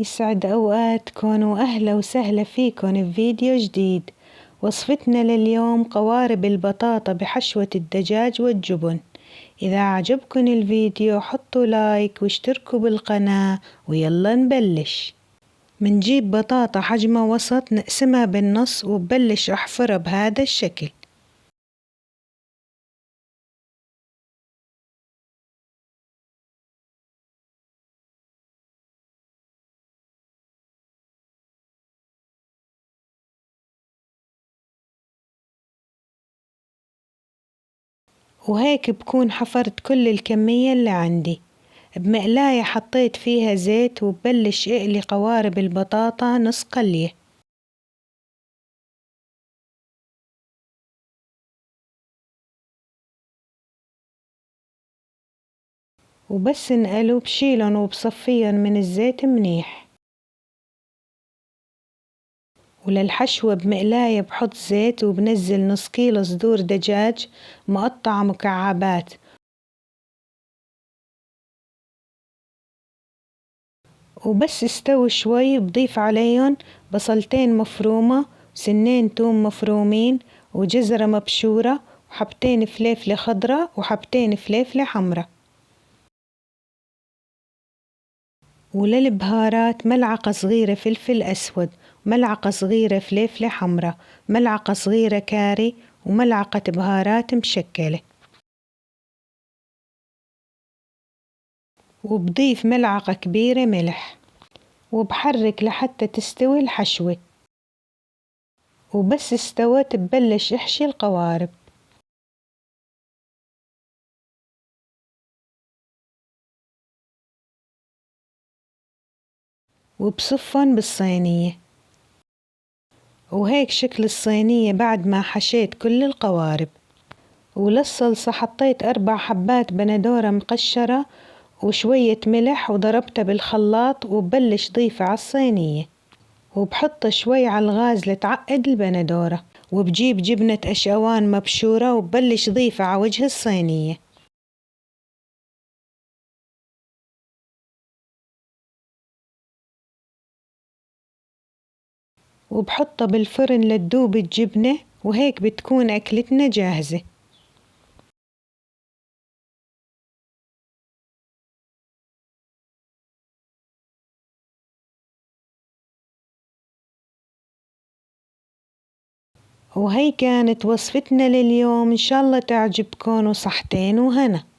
يسعد أوقاتكن وأهلا وسهلا فيكن بفيديو جديد. وصفتنا لليوم قوارب البطاطا بحشوة الدجاج والجبن. إذا عجبكن الفيديو حطوا لايك واشتركوا بالقناة ويلا نبلش. منجيب بطاطا حجمها وسط نقسمها بالنص وببلش أحفرها بهذا الشكل. وهيك بكون حفرت كل الكمية اللي عندي. بمقلاية حطيت فيها زيت وببلش اقلي قوارب البطاطا نص قلية. وبس انقلوا بشيلن وبصفين من الزيت منيح. وللحشوة بمقلاية بحط زيت وبنزل نص كيلو صدور دجاج مقطعة مكعبات. وبس استوي شوي بضيف عليهم بصلتين مفرومة وسنين توم مفرومين وجزرة مبشورة وحبتين فليفلة خضرة وحبتين فليفلة حمرة. وللبهارات ملعقة صغيرة فلفل أسود، ملعقة صغيرة فليفلة حمرة، ملعقة صغيرة كاري، وملعقة بهارات مشكلة. وبضيف ملعقة كبيرة ملح. وبحرك لحتى تستوي الحشوة. وبس استوت ببلش احشي القوارب. وبصفن بالصينية. وهيك شكل الصينية بعد ما حشيت كل القوارب. وللصلصة حطيت 4 حبات بندورة مقشرة وشوية ملح وضربتها بالخلاط وببلش ضيفها على الصينية. وبحط شوي على الغاز لتعقد البندورة. وبجيب جبنة أشقوان مبشورة وببلش ضيفها على وجه الصينية. وبحطها بالفرن لتذوب الجبنة وهيك بتكون أكلتنا جاهزة. وهي كانت وصفتنا لليوم، إن شاء الله تعجبكم وصحتين وهنا.